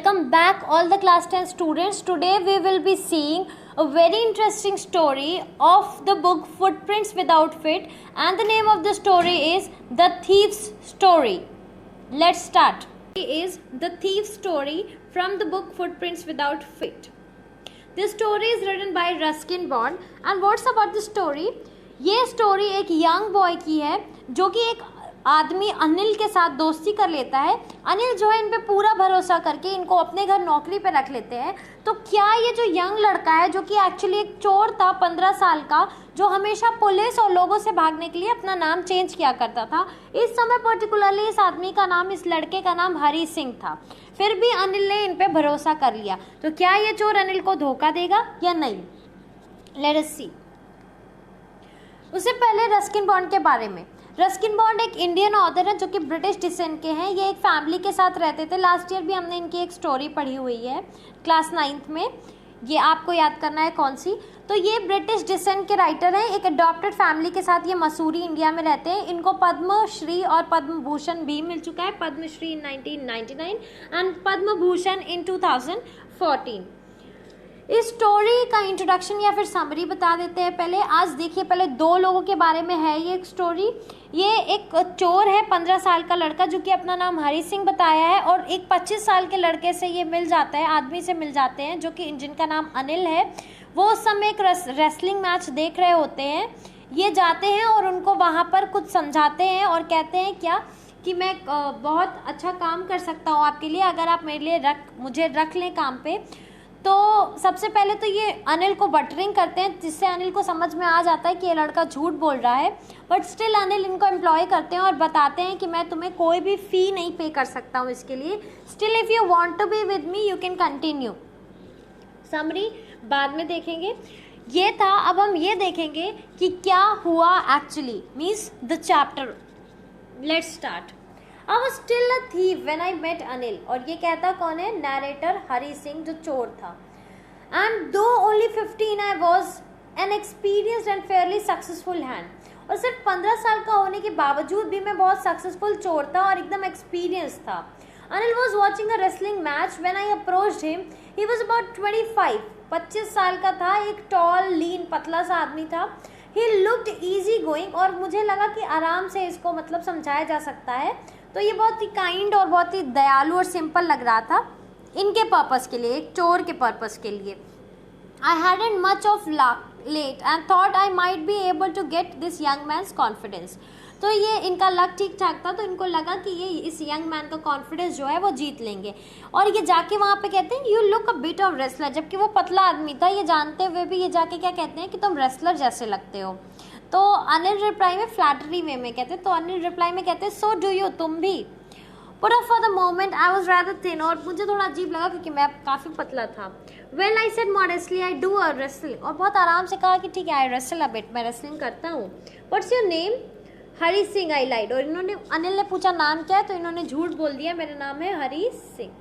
Welcome back all the class 10 students. Today we will be seeing a very interesting story of the book Footprints Without Feet, and the name of the story is The Thief's Story. Let's start. It is The Thief's Story from the book Footprints Without Feet. This story is written by Ruskin Bond, and what's about the story? ये story एक young boy की है जो कि एक आदमी अनिल के साथ दोस्ती कर लेता है। अनिल जो है इन पे पूरा भरोसा करके इनको अपने घर नौकरी पे रख लेते हैं। तो क्या ये जो यंग लड़का है जो कि एक्चुअली एक चोर था 15 साल का, जो हमेशा पुलिस और लोगों से भागने के लिए अपना नाम चेंज किया करता था, इस समय पर्टिकुलरली इस आदमी का नाम, इस लड़के का नाम हरी सिंह था। फिर भी अनिल ने इन पे भरोसा कर लिया। तो क्या ये चोर अनिल को धोखा देगा या नहीं? लेट अस सी। उससे पहले रस्किन बॉन्ड के बारे में। रस्किन बॉन्ड एक इंडियन ऑथर है जो कि ब्रिटिश डिसेंट के हैं। ये एक फैमिली के साथ रहते थे। लास्ट ईयर भी हमने इनकी एक स्टोरी पढ़ी हुई है क्लास 9th में। ये आपको याद करना है कौन सी। तो ये ब्रिटिश डिसेंट के राइटर हैं। एक अडॉप्टेड फैमिली के साथ ये मसूरी इंडिया में रहते हैं। इनको पद्म श्री और पद्म भूषण भी मिल चुका है। पद्म श्री इन 1999 एंड पद्म भूषण इन 2014। इस स्टोरी का इंट्रोडक्शन या फिर समरी बता देते हैं पहले। आज देखिए, पहले दो लोगों के बारे में है ये एक स्टोरी। ये एक चोर है 15 साल का लड़का जो कि अपना नाम हरी सिंह बताया है, और एक 25 साल के लड़के से ये मिल जाता है, आदमी से मिल जाते हैं जो कि जिनका नाम अनिल है। वो उस समय एक रेसलिंग मैच देख रहे होते हैं। ये जाते हैं और उनको वहाँ पर कुछ समझाते हैं और कहते हैं क्या कि मैं बहुत अच्छा काम कर सकता हूँ आपके लिए, अगर आप मेरे लिए मुझे रख लें काम पे। तो सबसे पहले तो ये अनिल को बटरिंग करते हैं, जिससे अनिल को समझ में आ जाता है कि ये लड़का झूठ बोल रहा है। बट स्टिल अनिल इनको एम्प्लॉय करते हैं और बताते हैं कि मैं तुम्हें कोई भी फ़ी नहीं पे कर सकता हूँ इसके लिए। Still if you want to be with me you can continue. Summary बाद में देखेंगे। ये था। अब हम ये देखेंगे कि क्या हुआ actually, means the chapter. Let's start. I was still a thief when I met Anil. और ये कहता कौन है? नैरेटर हरी सिंह जो चोर था। And though only 15 I was an experienced and fairly successful hand। और सिर्फ 15 साल का होने के बावजूद भी मैं बहुत सक्सेसफुल चोर था और एकदम एक्सपीरियंस था। Anil was watching a wrestling match when I approached him। He was about 25 साल का था। एक टॉल लीन पतला सा आदमी था। He looked easy going। और मुझे लगा कि आराम से इसको मतलब समझाया जा सकता है। तो ये बहुत ही काइंड और बहुत ही दयालु और सिंपल लग रहा था इनके पर्पस के लिए, एक चोर के पर्पस के लिए। I hadn't much of late and thought I might be able to get this young man's confidence। तो ये इनका लक ठीक ठाक था, तो इनको लगा कि ये इस यंग मैन का कॉन्फिडेंस जो है वो जीत लेंगे। और ये जाके वहाँ पे कहते हैं you look a bit of wrestler, जबकि वो पतला आदमी था। ये जानते हुए भी ये जाके क्या कहते हैं कि तुम रेसलर जैसे लगते हो। तो अनिल रिप्लाई में फ्लैटरी वे में कहते हैं, तो अनिल रिप्लाई में कहते हैं सो डू यू, तुम भी। But for the moment I was rather thin. और मुझे थोड़ा अजीब लगा क्योंकि मैं काफ़ी पतला था। Well I said modestly I do a wrestling. और बहुत आराम से कहा कि ठीक है आई रेसल अ बिट, मैं रेसलिंग करता हूँ। What's your name? Hari Singh I lied. और इन्होंने, अनिल ने पूछा नाम क्या है, तो इन्होंने झूठ बोल दिया, मेरा नाम है Hari Singh.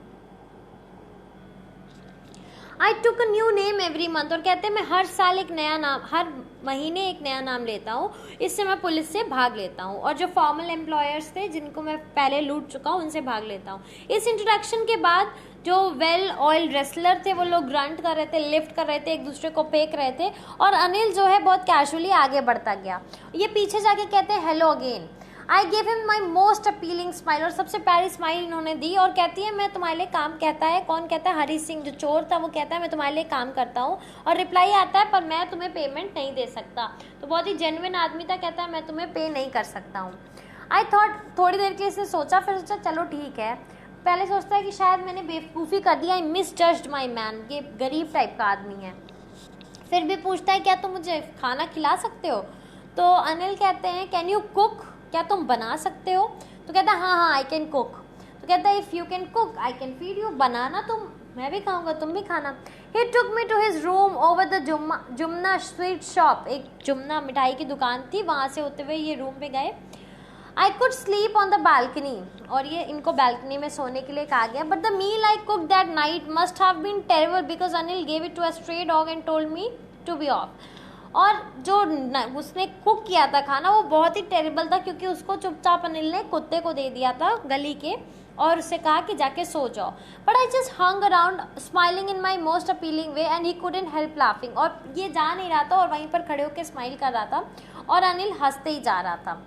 I took a new name every month. और कहते हैं मैं हर साल एक नया नाम, हर महीने एक नया नाम लेता हूँ, इससे मैं पुलिस से भाग लेता हूँ। और जो फॉर्मल एम्प्लॉयर्स थे जिनको मैं पहले लूट चुका हूँ उनसे भाग लेता हूँ। इस इंट्रोडक्शन के बाद जो वेल ऑयल रेसलर थे वो लोग ग्रंट कर रहे थे, लिफ्ट कर रहे थे, एक दूसरे को फेंक रहे थे। और अनिल जो है बहुत कैजुअली आगे बढ़ता गया। ये पीछे जाके कहते हैं hello again. I give him my most appealing smile. और सबसे प्यारी स्माइल इन्होंने दी और कहती है मैं तुम्हारे लिए काम। कहता है कौन? कहता है हरी सिंह जो चोर था, वो कहता है मैं तुम्हारे लिए काम करता हूँ। और रिप्लाई आता है पर मैं तुम्हें पेमेंट नहीं दे सकता। तो बहुत ही जेन्युइन आदमी था, कहता है मैं तुम्हें पे नहीं कर सकता हूँ। आई थॉट, थोड़ी देर के लिए इसने सोचा, फिर सोचा चलो ठीक है। पहले सोचता है कि शायद मैंने बेवकूफ़ी कर दी, I misjudged my man. ये गरीब टाइप का आदमी है। फिर भी पूछता है क्या तुम मुझे खाना खिला सकते हो? तो अनिल कहते हैं कैन यू कुक, क्या तुम बना सकते हो? तो कहता है हाँ आई कैन कुक। तो कहता है if you can cook I can feed you. बनाना तुम, मैं भी खाऊंगा, तुम भी खाना। He took me to his room over the Jumna sweet shop. एक जुमना मिठाई की दुकान थी, वहाँ से होते हुए ये रूम पे गए। I could sleep on the balcony. और ये इनको बालकनी में सोने के लिए कहा गया। But the meal I cook that night must have been terrible because Anil gave it to a stray dog and told me to be off. और जो उसने कुक किया था खाना वो बहुत ही टेरेबल था, क्योंकि उसको चुपचाप अनिल ने कुत्ते को दे दिया था गली के, और उससे कहा कि जाके सो जाओ. But I just hung around smiling in my most appealing way and he couldn't help laughing. और ये जा नहीं रहा था और वहीं पर खड़े होकर स्माइल कर रहा था और अनिल हंसते ही जा रहा था.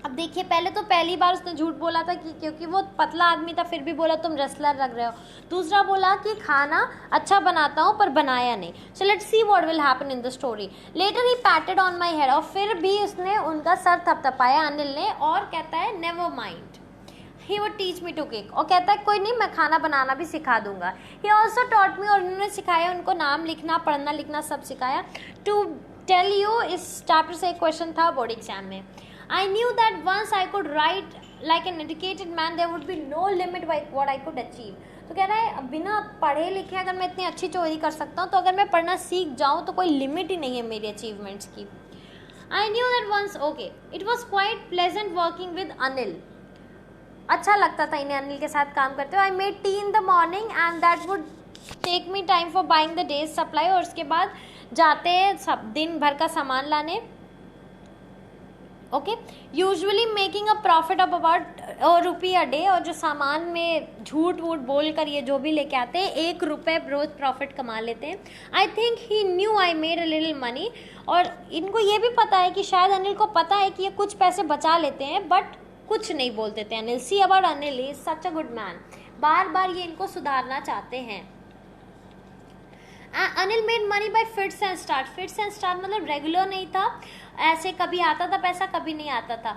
अब देखिए, पहली बार उसने झूठ बोला था कि क्योंकि वो पतला आदमी था, फिर भी बोला तुम रेसलर लग रहे हो. दूसरा बोला कि खाना अच्छा बनाता हूँ पर बनाया नहीं. So let's see what will happen in the story. Later he patted on my head. और फिर भी उसने उनका सर थपथपाया अनिल ने और कहता है never mind, he would teach me to cook. और कहता है कोई नहीं, मैं खाना बनाना भी सिखा दूंगा. He also taught me. और उन्होंने सिखाया उनको नाम लिखना, पढ़ना लिखना सब सिखाया. टू टेल यू, इस चैप्टर से एक क्वेश्चन था बोर्ड एग्जाम में. I knew that once I could write like an educated man, there would be no limit by what I could achieve. तो कह रहा है बिना पढ़े लिखे अगर मैं इतनी अच्छी चोरी कर सकता हूँ तो अगर मैं पढ़ना सीख जाऊँ तो कोई लिमिट ही नहीं है मेरी अचीवमेंट्स की. I knew that once, okay, it was quite pleasant working with Anil. अच्छा लगता था इन्हें अनिल के साथ काम करते हुए. I made tea in the morning and that would take me time for buying the day's supply. और उसके बाद जाते सब दिन भर का सामान लाने. Okay, usually making a profit of about ₹1 और जो सामान में झूठ वूठ बोल कर ये जो भी लेके आते हैं ₹1 रोज प्रॉफिट कमा लेते हैं. I think he new I made a little money. और इनको ये भी पता है कि शायद अनिल को पता है कि ये कुछ पैसे बचा लेते हैं बट कुछ नहीं बोलते थे Anil. See about Anil is such a good man. बार बार ये इनको सुधारना चाहते हैं. Anil made money by fits and start. Fits and start मतलब रेगुलर नहीं था, ऐसे कभी आता था पैसा कभी नहीं आता था.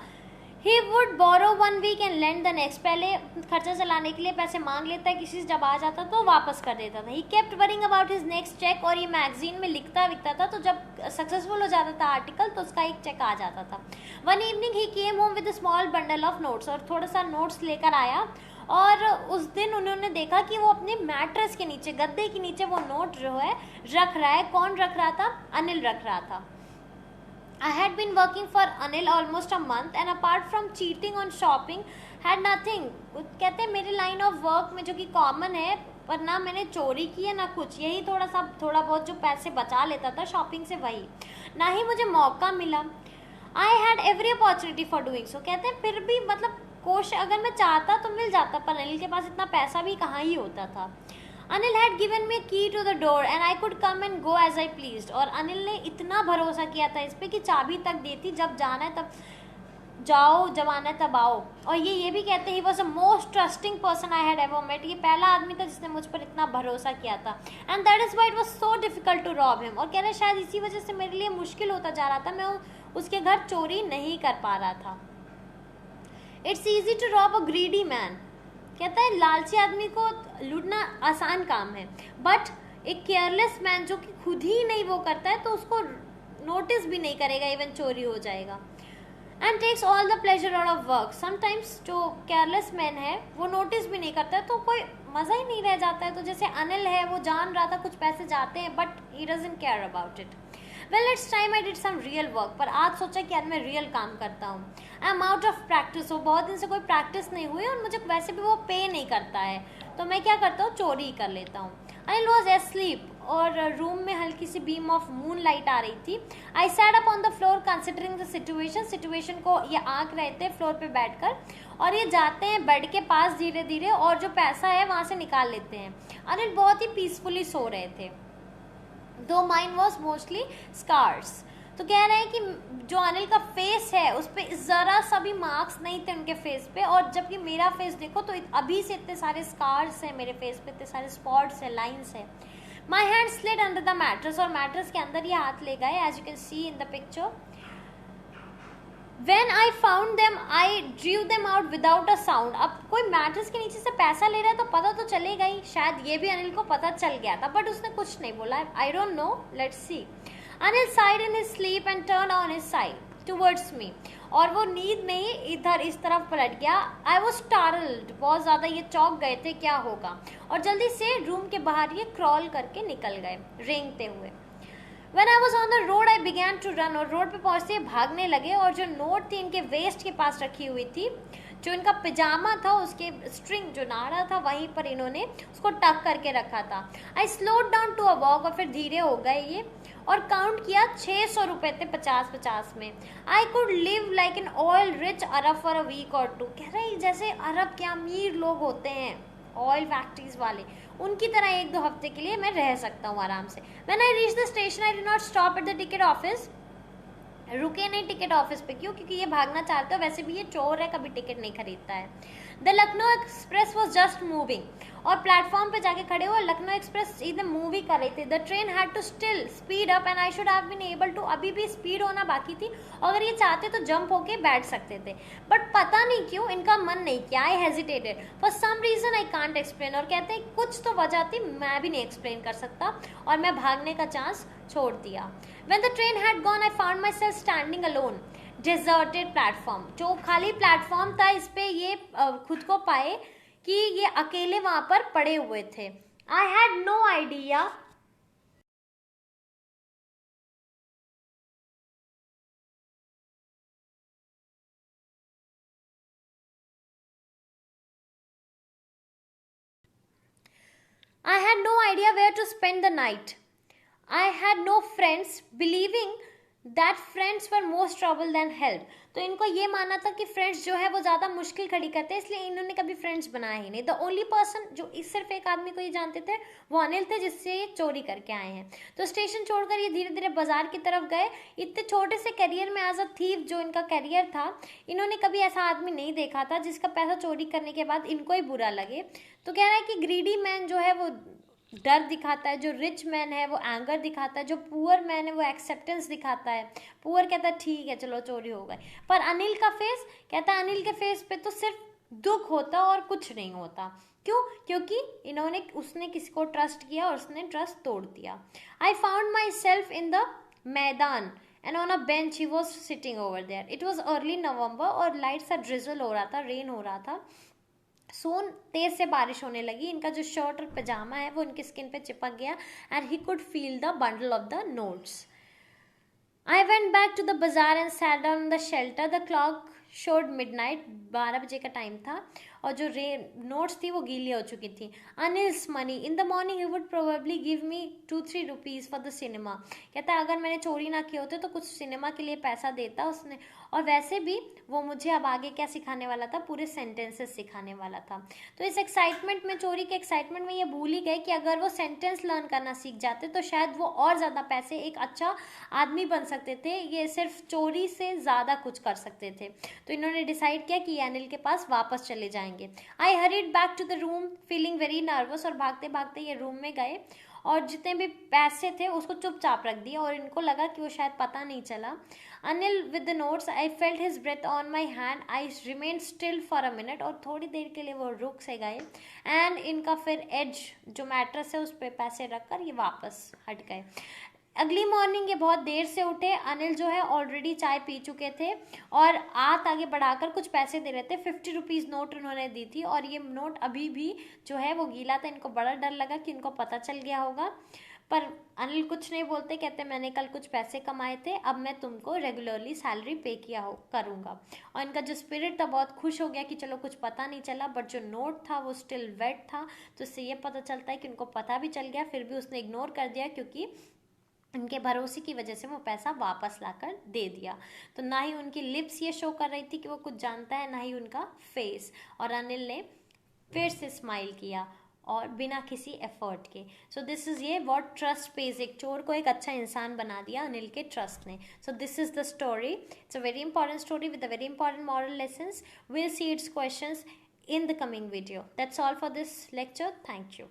He would borrow 1 week and lend the next. पहले खर्चा चलाने के लिए पैसे मांग लेता है किसी से, जब आ जाता तो वापस कर देता था. He kept worrying about his next cheque. और ये मैगजीन में लिखता विकता था तो जब सक्सेसफुल हो जाता था आर्टिकल तो उसका एक चेक आ जाता था. One evening he came home with a small bundle of notes. और थोड़ा सा नोट्स लेकर आया और उस दिन उन्होंने देखा कि वो अपने मैट्रेस के नीचे, गद्दे के नीचे वो नोट जो है रख रहा है. कौन रख रहा था? अनिल रख रहा था. I had been working for Anil almost a month and apart from cheating on shopping had nothing. कहते हैं मेरे लाइन ऑफ वर्क में जो कि कॉमन है, पर ना मैंने चोरी की है ना कुछ, यही थोड़ा बहुत जो पैसे बचा लेता था शॉपिंग से वही, ना ही मुझे मौका मिला. I had every opportunity for doing so. कहते हैं फिर भी मतलब कोशिश अगर मैं चाहता तो मिल जाता, पर अनिल के पास इतना पैसा भी कहाँ ही होता था. Anil had given me key to the door and I could come and go as I pleased. और अनिल ने इतना भरोसा किया था इस पर कि चाबी तक देती, जब जाना है तब जाओ, जब आना है तब आओ. और ये भी कहते हैं he was a most trusting person I had ever met. ये पहला आदमी था जिसने मुझ पर इतना भरोसा किया था. And that is why it was so difficult to rob him. और कह रहे शायद इसी वजह से मेरे लिए मुश्किल होता जा रहा था, मैं उसके घर चोरी नहीं कर पा रहा था. It's easy to rob a greedy man. कहता है लालची आदमी को लूटना आसान काम है, बट एक केयरलेस मैन जो कि खुद ही नहीं वो करता है तो उसको नोटिस भी नहीं करेगा, इवन चोरी हो जाएगा. And takes all the pleasure out of work. Sometimes जो केयरलेस मैन है वो नोटिस भी नहीं करता है तो कोई मज़ा ही नहीं रह जाता है. तो जैसे अनिल है, वो जान रहा था कुछ पैसे जाते हैं but he doesn't care about it. Well it's time I did some real work. पर आज सोचा कि आज मैं रियल काम करता हूँ. I am out of practice. वो बहुत दिन से कोई प्रैक्टिस नहीं हुई और मुझे वैसे भी वो पे नहीं करता है तो मैं क्या करता हूँ, चोरी ही कर लेता हूँ. अनिल वॉज एस्लीप और रूम में हल्की सी बीम ऑफ मून लाइट आ रही थी. I sat up on the floor considering the situation को ये आंक रहे थे फ्लोर पे बैठकर. और ये जाते हैं बेड के पास धीरे धीरे और जो पैसा है वहाँ से निकाल लेते हैं. अनिल बहुत ही पीसफुली सो रहे थे, दो माइंड वॉज मोस्टली स्कार्स. तो कह रहे हैं कि जो अनिल का फेस है उस पर ज़रा सा भी मार्क्स नहीं थे उनके फेस पे. और जबकि मेरा फेस देखो तो अभी से इतने सारे स्कार्स हैं मेरे फेस पे, इतने सारे स्पॉट्स हैं, लाइन्स हैं. My hand slid under the mattress. और मैट्रेस के अंदर ये हाथ ले गए, as you can see in the picture. When I found them, I drew them out without a sound. अब कोई मैट्रेस के नीचे से पैसा ले रहा है तो पता तो चलेगा ही. शायद ये भी अनिल को पता चल गया था बट उसने कुछ नहीं बोला. I don't know. Let's see. Anil sighed in his sleep and turned on his side towards me. और वो नींद में ही इधर इस तरफ पलट गया. I was startled. बहुत ज़्यादा ये चौंक गए थे क्या होगा. और जल्दी से रूम के बाहर ये क्रॉल करके निकल गए रेंगते हुए. When I was on the road, I began to run. और रोड पे पहुँचते ही भागने लगे. और जो नोट थी इनके वेस्ट के पास रखी हुई थी, जो इनका पिजामा था उसके स्ट्रिंग जो नाड़ा था वहीं पर इन्होंने उसको टक करके रखा था. I slowed down to a walk. और फिर धीरे हो गए ये और काउंट किया 600 रुपए थे 50-50 में। I could live like an oil rich Arab for a week or two. कह रहे जैसे अरब के अमीर लोग होते हैं ऑयल फैक्ट्रीज वाले, उनकी तरह 1-2 हफ्ते के लिए मैं रह सकता हूँ आराम से। When I reach the station I did not stop at the ticket office. रुके नहीं टिकट ऑफिस पे, क्यों? क्योंकि ये भागना चाहते हो, वैसे भी ये चोर है, कभी टिकट नहीं खरीदता है। The Lucknow express was just moving, और प्लेटफॉर्म पे जाके खड़े हुए लखनऊ एक्सप्रेस इधर मूव ही कर रही थी। The train had to still speed up and I should have been able to, अभी भी स्पीड होना बाकी थी, अगर ये चाहते तो जंप होके बैठ सकते थे, बट पता नहीं क्यों इनका मन नहीं किया। I hesitated for some reason I can't explain, और कहते हैं कुछ तो वजह थी, मैं भी नहीं एक्सप्लेन कर सकता, और मैं भागने का चांस छोड़ दिया। When the train had gone, I found myself standing alone, deserted platform. जो खाली प्लेटफॉर्म था, इस पे ये खुद को पाए कि ये अकेले वहां पर पड़े हुए थे। I had no idea where to spend the night. I had no friends, believing that friends were more trouble than help. तो इनको ये माना था कि फ्रेंड्स जो है वो ज़्यादा मुश्किल खड़ी करते हैं, इसलिए इन्होंने कभी फ्रेंड्स बनाए ही नहीं। द ओनली पर्सन जो इस सिर्फ एक आदमी को ये जानते थे वो अनिल थे, जिससे ये चोरी करके आए हैं। तो स्टेशन छोड़कर ये धीरे धीरे बाजार की तरफ गए। इतने छोटे से करियर में एज अ थीफ जो इनका करियर था, इन्होंने कभी ऐसा आदमी नहीं देखा था जिसका पैसा चोरी करने के बाद इनको ही बुरा लगे। तो कह रहा है कि ग्रीडी मैन जो है वो डर दिखाता है, जो रिच मैन है वो एंगर दिखाता है, जो पुअर मैन है वो एक्सेप्टेंस दिखाता है। पुअर कहता है ठीक है चलो चोरी हो गई, पर अनिल का फेस कहता है, अनिल के फेस पे तो सिर्फ दुख होता और कुछ नहीं होता। क्यों? क्योंकि उसने किसी को ट्रस्ट किया और उसने ट्रस्ट तोड़ दिया। I found myself in the maidan and on a bench he was sitting over there. It was early November और लाइट सा ड्रिजल हो रहा था, रेन हो रहा था। सोन तेज से बारिश होने लगी। इनका जो शर्ट और पजामा है वो इनकी स्किन पे चिपक गया and he could feel the bundle of the notes. I went back to the bazaar and sat down in the shelter. The clock showed midnight, 12 बजे का टाइम था, और जो नोट्स थी वो गीली हो चुकी थी। Anil's money in the morning he would probably give me 2-3 rupees for the cinema. कहता है अगर मैंने चोरी ना किए होते तो कुछ सिनेमा के लिए पैसा देता उसने, और वैसे भी वो मुझे अब आगे क्या सिखाने वाला था, पूरे सेंटेंसेस सिखाने वाला था। तो इस एक्साइटमेंट में, चोरी के एक्साइटमेंट में ये भूल ही गए कि अगर वो सेंटेंस लर्न करना सीख जाते तो शायद वो और ज़्यादा पैसे, एक अच्छा आदमी बन सकते थे, ये सिर्फ चोरी से ज़्यादा कुछ कर सकते थे। तो इन्होंने डिसाइड किया कि अनिल के पास वापस चले जाएंगे। I hurried back to the room feeling very nervous, और भागते भागते ये रूम में गए और जितने भी पैसे थे उसको चुपचाप रख दिया, और इनको लगा कि वो शायद पता नहीं चला। Anil with the notes, I felt his breath on my hand, I remain still for a minute, और थोड़ी देर के लिए वो रुक से गए। एंड इनका फिर एज जो मैट्रेस है उस पर पैसे रखकर ये वापस हट गए। अगली मॉर्निंग ये बहुत देर से उठे। अनिल जो है ऑलरेडी चाय पी चुके थे और हाथ आगे बढ़ाकर कुछ पैसे दे रहे थे। 50 रुपीज़ नोट उन्होंने दी थी, और ये नोट अभी भी जो है वो गीला था। इनको बड़ा डर लगा कि इनको पता चल गया होगा, पर अनिल कुछ नहीं बोलते, कहते मैंने कल कुछ पैसे कमाए थे, अब मैं तुमको रेगुलरली सैलरी पे किया करूँगा। और इनका जो स्पिरिट था बहुत खुश हो गया कि चलो कुछ पता नहीं चला, बट जो नोट था वो स्टिल वेट था। तो इससे ये पता चलता है कि उनको पता भी चल गया, फिर भी उसने इग्नोर कर दिया, क्योंकि उनके भरोसे की वजह से वो पैसा वापस लाकर दे दिया। तो ना ही उनकी लिप्स ये शो कर रही थी कि वो कुछ जानता है, ना ही उनका फेस। और अनिल ने फिर से स्माइल किया, और बिना किसी एफर्ट के। सो दिस इज़ ये व्हाट ट्रस्ट पेज, एक चोर को एक अच्छा इंसान बना दिया अनिल के ट्रस्ट ने। So this is the story. It's a very important story with a very important moral lessons. We'll see its questions in the coming video. That's all for this lecture. Thank you.